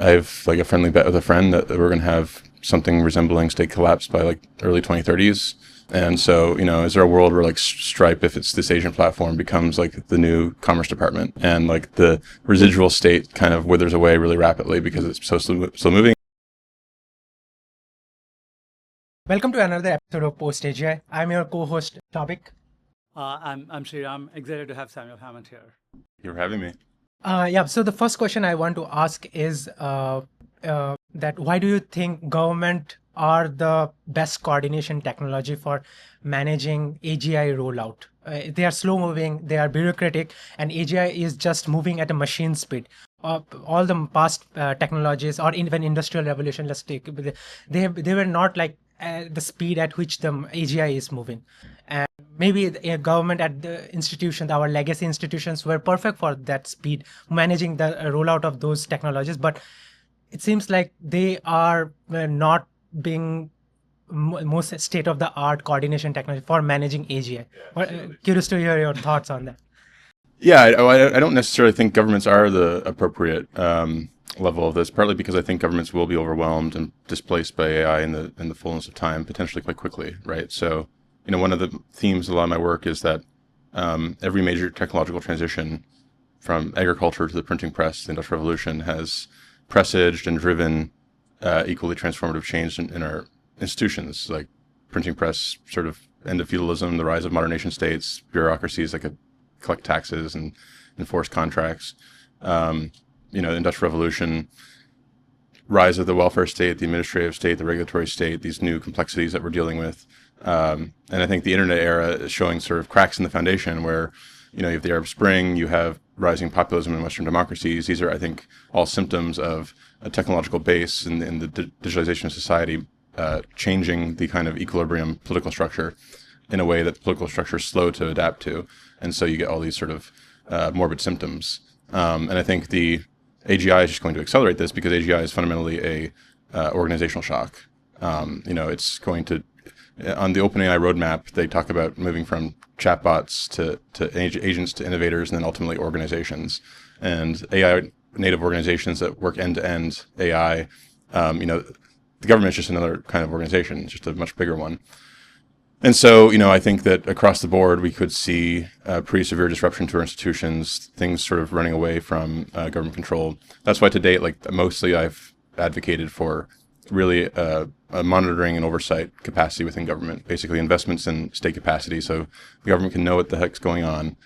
I have like a friendly bet with a friend that we're going to have something resembling state collapse by like early 2030s. And so, is there a world where like Stripe, if it's this Asian platform, becomes like the new commerce department, and like the residual state kind of withers away really rapidly because it's so slow moving? Welcome to another episode of PostAGI. I'm your co-host, Tawfiq. I'm Sriram. Excited to have Samuel Hammond here. You're having me. So the first question I want to ask is that why do you think government are the best coordination technology for managing AGI rollout? They are slow moving, they are bureaucratic, and AGI is just moving at a machine speed. All the past technologies or even industrial revolution, let's take, they were not like the speed at which the AGI is moving. And maybe the government at the institutions, our legacy institutions, were perfect for that speed, managing the rollout of those technologies. But it seems like they are not being most state-of-the-art coordination technology for managing AGI. Curious to hear your thoughts on that. Yeah, I don't necessarily think governments are the appropriate level of this, partly because I think governments will be overwhelmed and displaced by AI in the fullness of time, potentially quite quickly, right? So, one of the themes of a lot of my work is that every major technological transition, from agriculture to the printing press, the Industrial Revolution, has presaged and driven equally transformative change in our institutions, like printing press, sort of end of feudalism, the rise of modern nation states, bureaucracies that could collect taxes and enforce contracts, Industrial Revolution, rise of the welfare state, the administrative state, the regulatory state, these new complexities that we're dealing with. And I think the internet era is showing sort of cracks in the foundation where, you have the Arab Spring, you have rising populism in Western democracies. These are, I think, all symptoms of a technological base in the digitalization of society changing the kind of equilibrium political structure in a way that political structure is slow to adapt to. And so you get all these sort of morbid symptoms. And I think the AGI is just going to accelerate this because AGI is fundamentally a organizational shock. It's going to, on the OpenAI roadmap, they talk about moving from chatbots to agents to innovators and then ultimately organizations. And AI native organizations that work end-to-end AI, the government is just another kind of organization, just a much bigger one. And so, I think that across the board, we could see pretty severe disruption to our institutions, things sort of running away from government control. That's why to date, mostly I've advocated for really a monitoring and oversight capacity within government, basically investments in state capacity so the government can know what the heck's going on.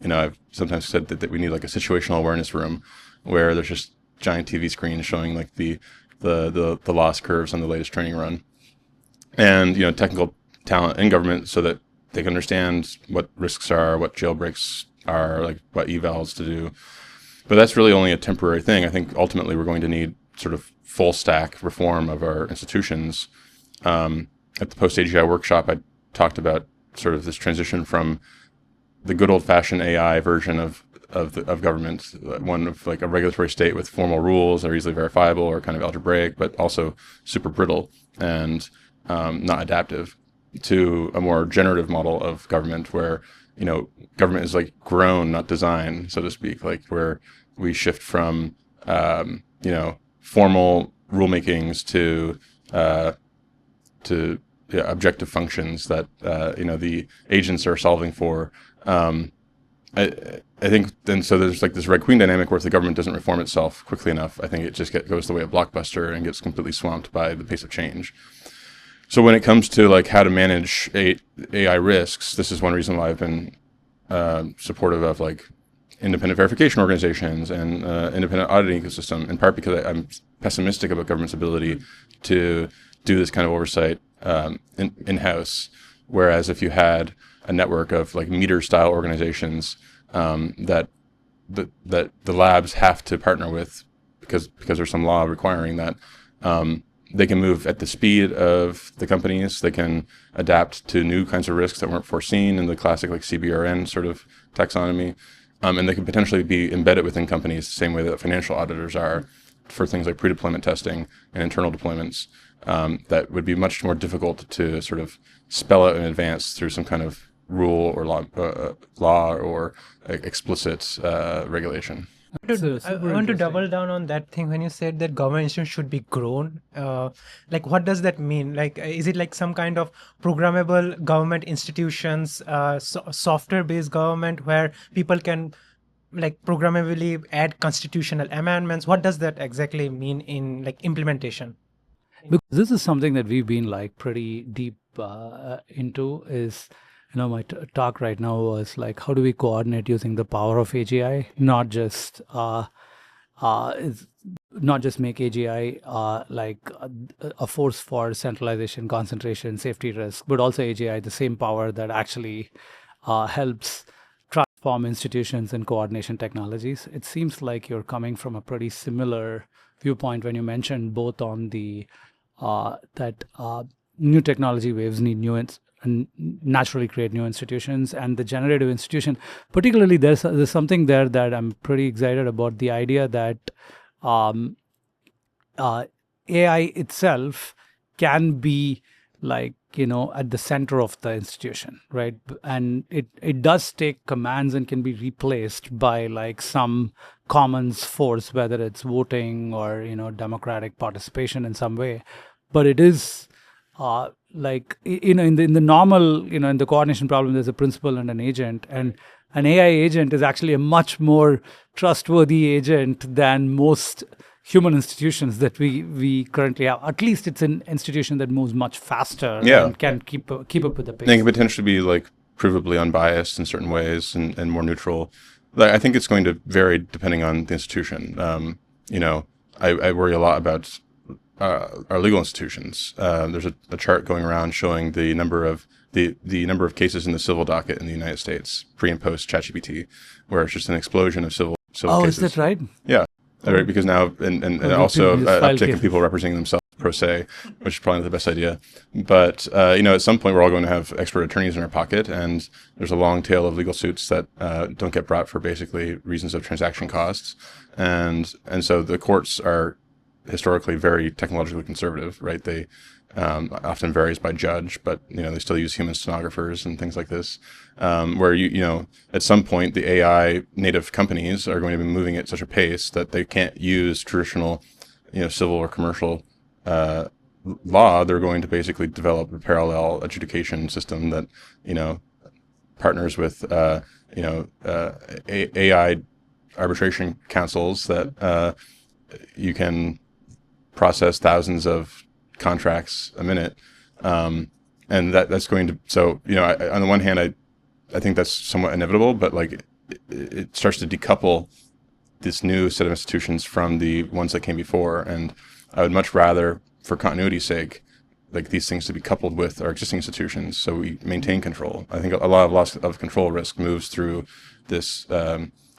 I've sometimes said that we need like a situational awareness room where there's just giant TV screens showing like the loss curves on the latest training run. And, technical talent in government so that they can understand what risks are, what jailbreaks are, like what evals to do. But that's really only a temporary thing. I think ultimately we're going to need sort of full stack reform of our institutions. At the PostAGI workshop, I talked about sort of this transition from the good old fashioned AI version of government, one of like a regulatory state with formal rules that are easily verifiable or kind of algebraic, but also super brittle and not adaptive, to a more generative model of government where, government is like grown, not designed, so to speak, like where we shift from, formal rulemakings to objective functions that, the agents are solving for. I think, and so there's like this Red Queen dynamic where if the government doesn't reform itself quickly enough, I think it just goes the way of Blockbuster and gets completely swamped by the pace of change. So when it comes to like how to manage AI risks, this is one reason why I've been supportive of like independent verification organizations and independent auditing ecosystem, in part because I'm pessimistic about government's ability to do this kind of oversight in-house. Whereas if you had a network of like meter-style organizations that the labs have to partner with because there's some law requiring that, they can move at the speed of the companies. They can adapt to new kinds of risks that weren't foreseen in the classic like CBRN sort of taxonomy. And they can potentially be embedded within companies the same way that financial auditors are for things like pre-deployment testing and internal deployments that would be much more difficult to sort of spell out in advance through some kind of rule or law or explicit regulation. I want to double down on that thing when you said that government institutions should be grown. Like, what does that mean? Like, is it like some kind of programmable government institutions, software-based government where people can like programmably add constitutional amendments? What does that exactly mean in like implementation? Because this is something that we've been like pretty deep into is, my talk right now was like, how do we coordinate using the power of AGI, not just make AGI like a force for centralization, concentration, safety risk, but also AGI, the same power that actually helps transform institutions and coordination technologies. It seems like you're coming from a pretty similar viewpoint when you mentioned both on the that new technology waves need new and naturally create new institutions, and the generative institution. Particularly, there's something there that I'm pretty excited about, the idea that AI itself can be like, at the center of the institution, right? And it does take commands and can be replaced by like some commons force, whether it's voting or, democratic participation in some way. But it is like, in the normal, in the coordination problem, there's a principal and an agent, and an AI agent is actually a much more trustworthy agent than most human institutions that we currently have. At least it's an institution that moves much faster and can keep up with the pace. And it can potentially be like provably unbiased in certain ways and more neutral. I think it's going to vary depending on the institution. I worry a lot about our legal institutions. There's a chart going around showing the number of cases in the civil docket in the United States pre and post ChatGPT, where it's just an explosion of civil cases. Oh, is that right? Yeah. Right, because now and also uptick of people representing themselves pro se, which is probably not the best idea. But at some point we're all going to have expert attorneys in our pocket, and there's a long tail of legal suits that don't get brought for basically reasons of transaction costs, and so the courts are historically very technologically conservative, right? They often varies by judge, but they still use human stenographers and things like this. Where at some point the AI native companies are going to be moving at such a pace that they can't use traditional, civil or commercial law. They're going to basically develop a parallel adjudication system that partners with AI arbitration councils that you can process thousands of contracts a minute, and that's going to. So on the one hand, I think that's somewhat inevitable, but like it starts to decouple this new set of institutions from the ones that came before, and I would much rather, for continuity's sake, like these things to be coupled with our existing institutions, so we maintain control. I think a lot of loss of control risk moves through this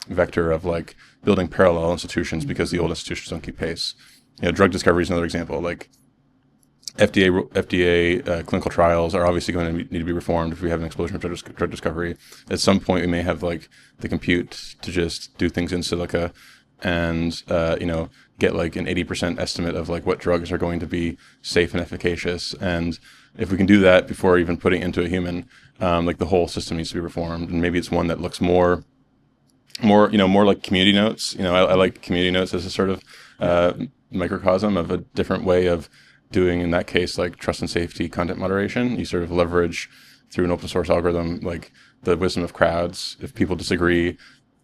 vector of like building parallel institutions because the old institutions don't keep pace. Drug discovery is another example. Like FDA clinical trials are obviously going to need to be reformed if we have an explosion of drug discovery. At some point, we may have like the compute to just do things in silico, and get like an 80% estimate of like what drugs are going to be safe and efficacious. And if we can do that before even putting it into a human, like the whole system needs to be reformed. And maybe it's one that looks more like community notes. I like community notes as a sort of microcosm of a different way of doing, in that case, like trust and safety content moderation. You sort of leverage through an open source algorithm like the wisdom of crowds. If people disagree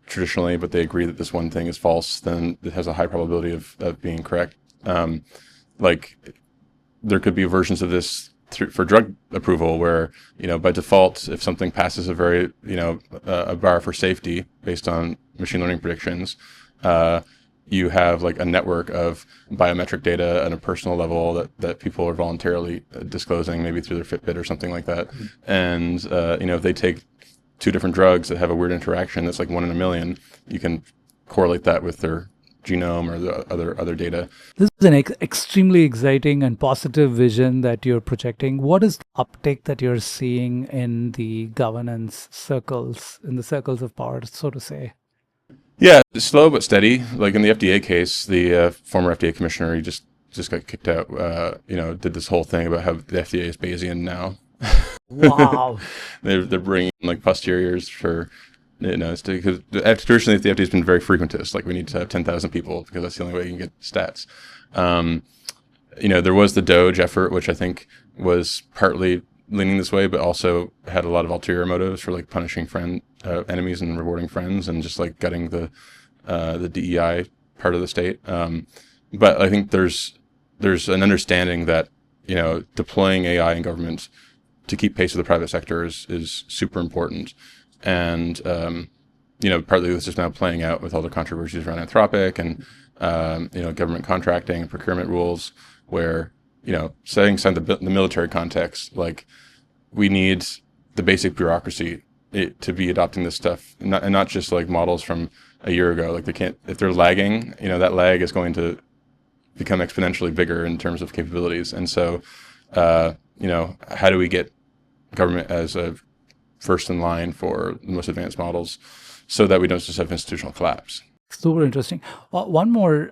traditionally, but they agree that this one thing is false, then it has a high probability of being correct. Like there could be versions of this for drug approval where, by default, if something passes a very, a bar for safety based on machine learning predictions, you have like a network of biometric data at a personal level that people are voluntarily disclosing, maybe through their Fitbit or something like that. And, if they take two different drugs that have a weird interaction that's like 1 in a million, you can correlate that with their genome or the other data. This is an extremely exciting and positive vision that you're projecting. What is the uptake that you're seeing in the governance circles, in the circles of power, so to say? Yeah, slow but steady. Like in the FDA case, the former FDA commissioner, he just got kicked out. Did this whole thing about how the FDA is Bayesian now. Wow. They're bringing like posteriors for It's because traditionally the FDA has been very frequentist. Like we need to have 10,000 people because that's the only way you can get stats. There was the Doge effort, which I think was partly leaning this way, but also had a lot of ulterior motives for like punishing enemies and rewarding friends, and just like gutting the DEI part of the state. But I think there's an understanding that deploying AI in government to keep pace with the private sector is super important, and partly this is now playing out with all the controversies around Anthropic and government contracting and procurement rules, where setting aside the military context, like we need the basic bureaucracy to be adopting this stuff, and not just like models from a year ago. Like if they're lagging, that lag is going to become exponentially bigger in terms of capabilities. And so, how do we get government as a first in line for the most advanced models so that we don't just have institutional collapse? Super interesting. One more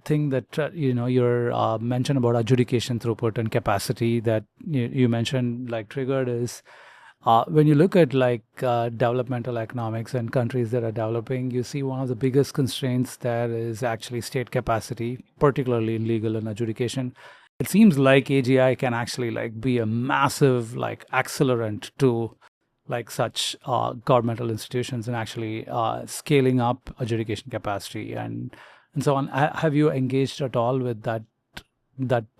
thing that your mention about adjudication throughput and capacity that you mentioned triggered is when you look at developmental economics and countries that are developing, you see one of the biggest constraints there is actually state capacity, particularly in legal and adjudication. It seems like AGI can actually be a massive accelerant to such governmental institutions and actually scaling up adjudication capacity and so on. Have you engaged at all with that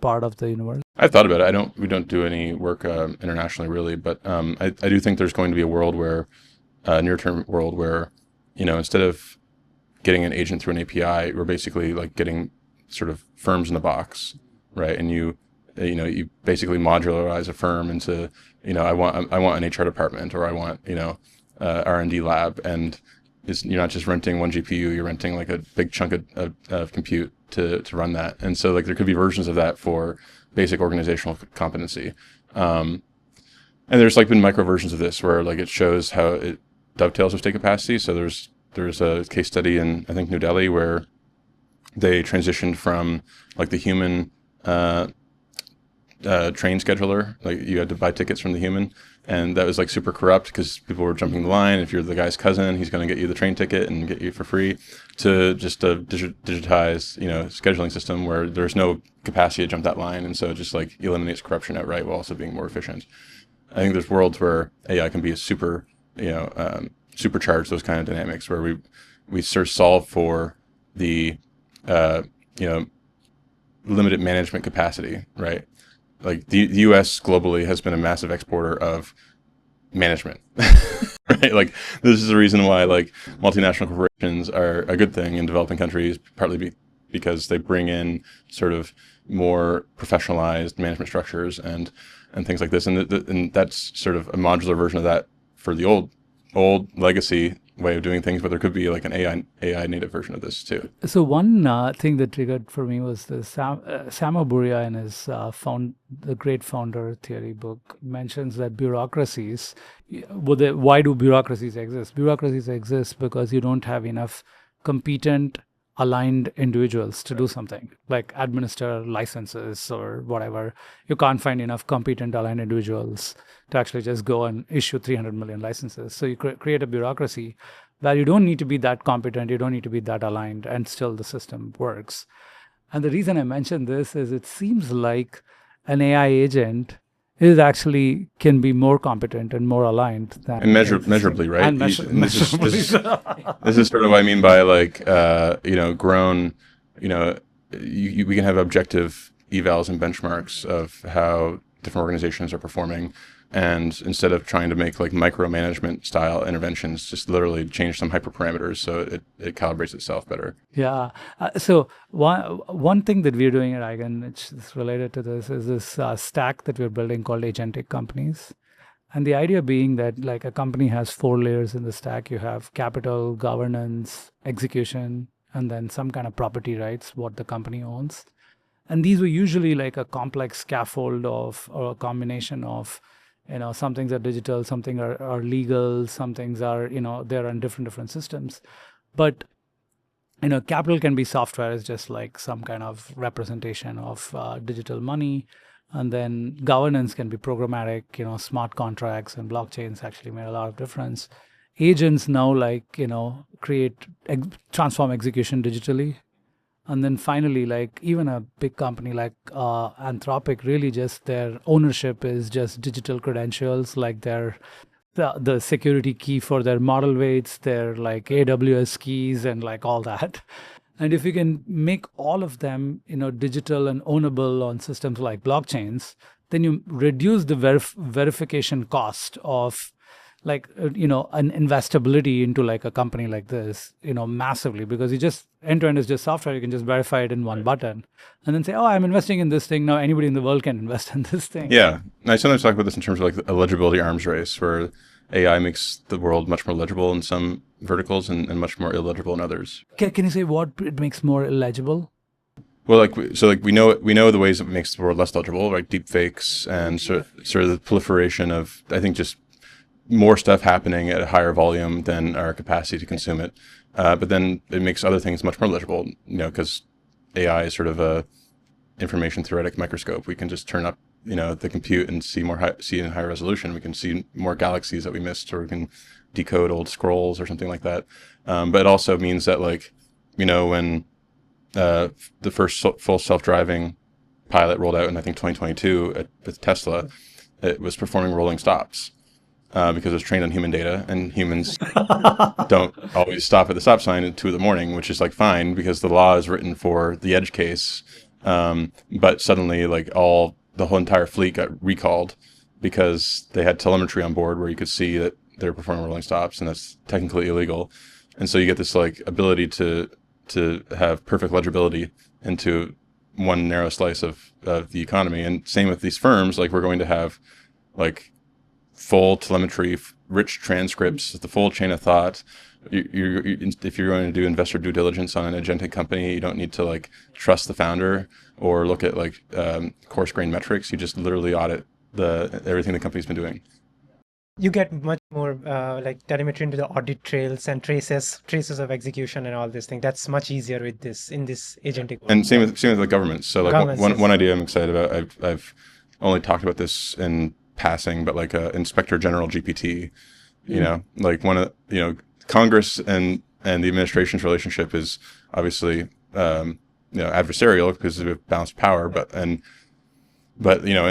part of the universe? I've thought about it. We don't do any work internationally really, but I do think there's going to be a world where, near-term world where, instead of getting an agent through an API, we're basically getting sort of firms in the box, right? And you basically modularize a firm into, I want an HR department, or I want, R&D lab, and you're not just renting one GPU, you're renting a big chunk of compute to run that. And so there could be versions of that for basic organizational competency. And there's been micro versions of this where it shows how it dovetails with state capacity. So there's a case study in, I think, New Delhi, where they transitioned from the human train scheduler, you had to buy tickets from the human, and that was super corrupt because people were jumping the line. If you're the guy's cousin, he's going to get you the train ticket and get you for free, to just a digitized scheduling system where there's no capacity to jump that line, and so it just eliminates corruption outright while also being more efficient. I think there's worlds where AI can be a supercharge those kind of dynamics, where we sort of solve for the limited management capacity, right? The U.S. globally has been a massive exporter of management, right? This is the reason why multinational corporations are a good thing in developing countries, partly because they bring in sort of more professionalized management structures and things like this, and that's sort of a modular version of that for the old legacy way of doing things, but there could be an AI native version of this too. So one thing that triggered for me was the Samo Buria in his the Great Founder Theory book mentions that bureaucracies, why do bureaucracies exist? Bureaucracies exist because you don't have enough competent, aligned individuals to do something, like administer licenses or whatever. You can't find enough competent, aligned individuals to actually just go and issue 300 million licenses. So you create a bureaucracy where you don't need to be that competent, you don't need to be that aligned, and still the system works. And the reason I mention this is it seems like an AI agent can be more competent and more aligned than, and measurably, right? And this is sort of what I mean by grown. We can have objective evals and benchmarks of how different organizations are performing, and instead of trying to make micromanagement style interventions, just literally change some hyperparameters so it calibrates itself better. Yeah. So one thing that we're doing at Eigen, which is related to this, is this stack that we're building called Agentic companies. And the idea being that a company has 4 layers in the stack. You have capital, governance, execution, and then some kind of property rights, what the company owns. And these were usually a complex scaffold or a combination of, some things are digital, some things are legal, some things are, they're on different systems. But, capital can be software, is just some kind of representation of digital money. And then governance can be programmatic, smart contracts and blockchains actually made a lot of difference. agents now create transform execution digitally. And then finally, like even a big company like Anthropic, really just their ownership is just digital credentials, like the security key for their model weights, their like AWS keys and like all that. And if you can make all of them, digital and ownable on systems like blockchains, then you reduce the verification cost of an investability into like a company like this, massively, because you just end-to-end is just software. You can just verify it in one button and then say, oh, I'm investing in this thing. Now anybody in the world can invest in this thing. Yeah. And I sometimes talk about this in terms of like a legibility arms race, where AI makes the world much more legible in some verticals and much more illegible in others. Can you say what it makes more illegible? Well, we know the ways it makes the world less legible, like deep fakes and sort of the proliferation of, I think, just more stuff happening at a higher volume than our capacity to consume it. But then it makes other things much more legible, because AI is sort of a information theoretic microscope. We can just turn up, the compute and see in high resolution. We can see more galaxies that we missed, or we can decode old scrolls or something like that. But it also means that, like, when the first full self-driving pilot rolled out in, I think, 2022 with Tesla, it was performing rolling stops. Because it was trained on human data, and humans don't always stop at the stop sign at 2 a.m, which is like fine because the law is written for the edge case. But suddenly, like, the whole entire fleet got recalled because they had telemetry on board where you could see that they're performing rolling stops, and that's technically illegal. And so you get this like ability to have perfect legibility into one narrow slice of the economy. And same with these firms, like we're going to have like full telemetry, rich transcripts, the full chain of thought. If you're going to do investor due diligence on an agentic company, you don't need to like trust the founder or look at like coarse grained metrics. You just literally audit everything the company's been doing. You get much more like telemetry into the audit trails and traces of execution and all this thing. That's much easier with this in this agentic world. And same with the governments. So like one idea I'm excited about. I've only talked about this in passing, but like Inspector General GPT, like Congress and the administration's relationship is obviously adversarial because of balanced power, but in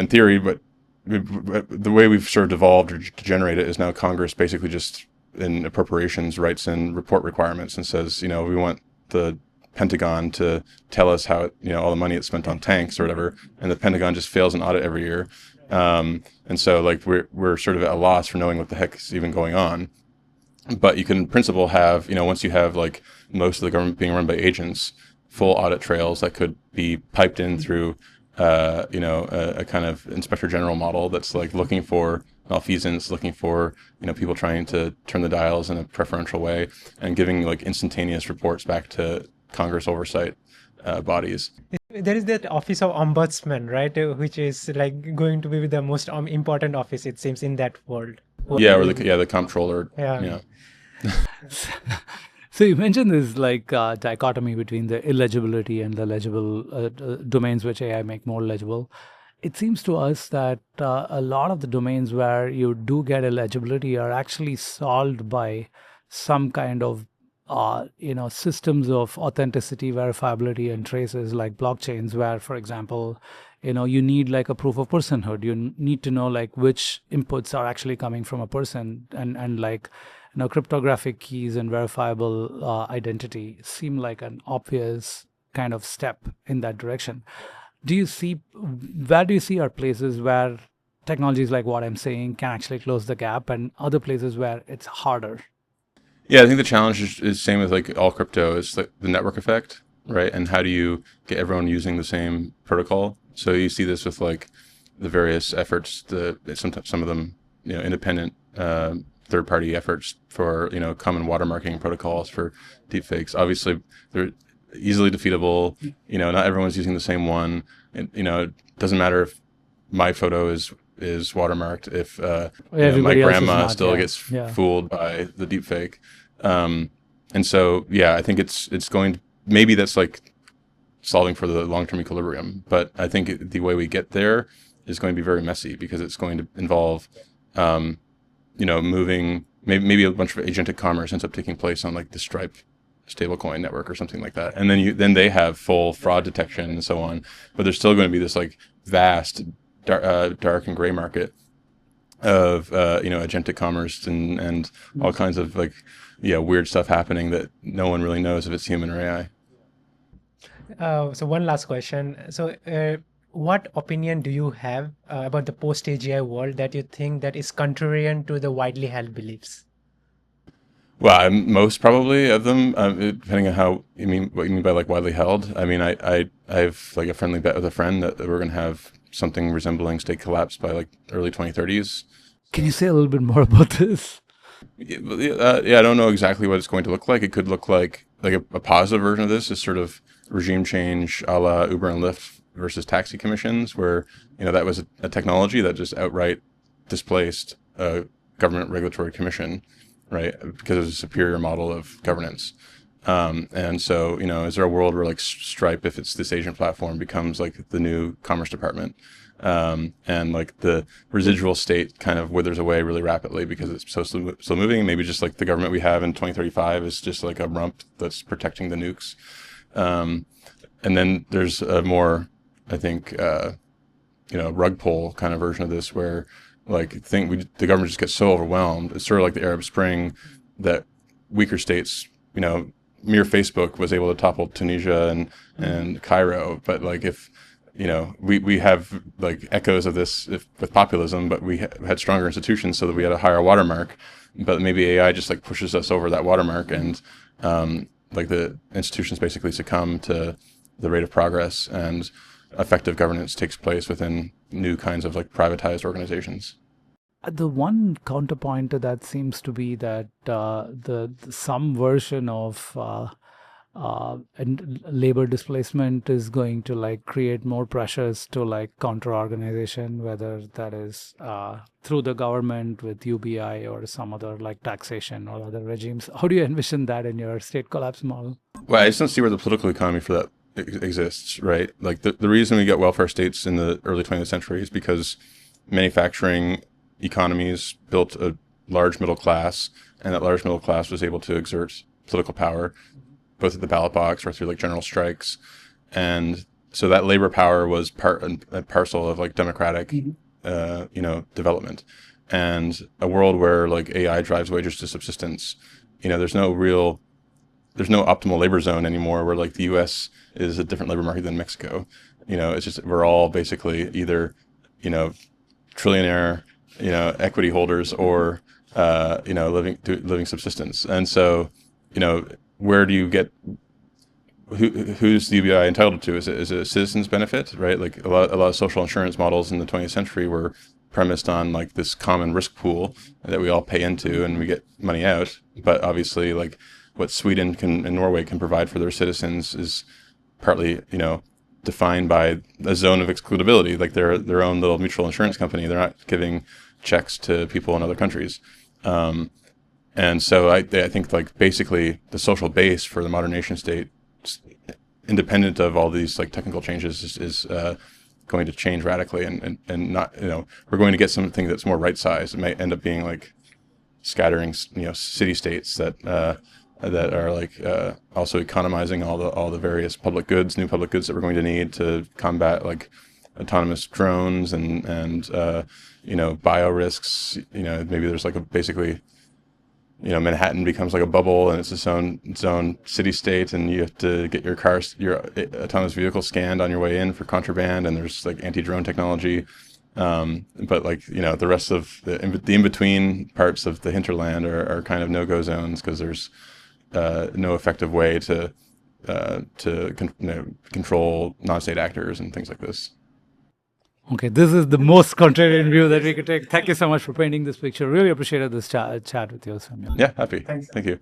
theory, but the way we've sort of evolved or degenerated is now Congress basically just in appropriations writes in report requirements and says, we want the Pentagon to tell us how all the money it's spent on tanks or whatever, and the Pentagon just fails an audit every year. And so like we're sort of at a loss for knowing what the heck is even going on. But you can in principle have, once you have like most of the government being run by agents, full audit trails that could be piped in through, a kind of inspector general model that's like looking for malfeasance, looking for, people trying to turn the dials in a preferential way and giving like instantaneous reports back to Congress oversight bodies. There is that office of ombudsman, right? Which is like going to be the most important office, it seems, in that world. Yeah, or the comptroller. Yeah. So you mentioned this like dichotomy between the illegibility and the legible domains which AI make more legible. It seems to us that a lot of the domains where you do get illegibility are actually solved by some kind of systems of authenticity, verifiability, and traces like blockchains, where, for example, you need like a proof of personhood. You need to know like which inputs are actually coming from a person, and like cryptographic keys and verifiable identity seem like an obvious kind of step in that direction. Where do you see are places where technologies like what I'm saying can actually close the gap, and other places where it's harder? Yeah, I think the challenge is same with like all crypto, is like the network effect, right? And how do you get everyone using the same protocol? So you see this with like the various efforts, sometimes some of them, independent third-party efforts for, common watermarking protocols for deepfakes. Obviously, they're easily defeatable. Not everyone's using the same one. It doesn't matter if my photo is watermarked if my grandma still gets fooled by the deepfake. And so, I think it's going to, maybe that's like solving for the long-term equilibrium, but I think the way we get there is going to be very messy because it's going to involve, moving maybe a bunch of agentic commerce ends up taking place on like the Stripe stablecoin network or something like that, and then they have full fraud detection and so on. But there's still going to be this like vast dark and gray market of agentic commerce and all kinds of like weird stuff happening that no one really knows if it's human or AI. So one last question. So what opinion do you have about the post-AGI world that you think that is contrarian to the widely held beliefs? Well, most probably of them, depending on what you mean by like widely held. I mean, I have like a friendly bet with a friend that we're going to have something resembling state collapse by like early 2030s. Can you say a little bit more about this? I don't know exactly what it's going to look like. It could look like a positive version of this is sort of regime change a la Uber and Lyft versus taxi commissions, where that was a technology that just outright displaced a government regulatory commission, right? Because it was a superior model of governance. And so, is there a world where like Stripe, if it's this agent platform, becomes like the new commerce department? And like the residual state kind of withers away really rapidly because it's so slow moving. Maybe just like the government we have in 2035 is just like a rump that's protecting the nukes. And then there's a more, I think, rug pull kind of version of this where like the government just gets so overwhelmed. It's sort of like the Arab Spring that weaker states, mere Facebook was able to topple Tunisia and Cairo. But like if, we have like echoes of this with populism, but we had stronger institutions so that we had a higher watermark. But maybe AI just like pushes us over that watermark and like the institutions basically succumb to the rate of progress and effective governance takes place within new kinds of like privatized organizations. The one counterpoint to that seems to be that some version of and labor displacement is going to like create more pressures to like counter organization, whether that is through the government with UBI or some other like taxation or other regimes. How do you envision that in your state collapse model? Well, I just don't see where the political economy for that exists, right? Like the reason we get welfare states in the early 20th century is because manufacturing economies built a large middle class, and that large middle class was able to exert political power, both at the ballot box or through like general strikes. And so that labor power was part and parcel of like democratic, development. And a world where like AI drives wages to subsistence, there's no optimal labor zone anymore where like the US is a different labor market than Mexico. It's just, we're all basically either, trillionaire, equity holders or, living subsistence. And so, where do you get, who's the UBI entitled to? Is it a citizen's benefit, right? Like a lot of social insurance models in the 20th century were premised on like this common risk pool that we all pay into and we get money out. But obviously like what Sweden and Norway can provide for their citizens is partly, defined by a zone of excludability, like their own little mutual insurance company. They're not giving checks to people in other countries. And so I think like basically the social base for the modern nation state, independent of all these like technical changes, is going to change radically and not, we're going to get something that's more right sized. It may end up being like scattering, city states that are like also economizing all the various new public goods that we're going to need to combat like autonomous drones and bio risks. Maybe there's like basically Manhattan becomes like a bubble and it's its own city state, and you have to get your autonomous vehicle scanned on your way in for contraband, and there's like anti-drone technology. But like, the rest of the in-between parts of the hinterland are kind of no-go zones because there's no effective way to control non-state actors and things like this. Okay, this is the most contrarian view that we could take. Thank you so much for painting this picture. Really appreciated this chat with you, Samuel. Yeah, happy. Thanks. Thank you.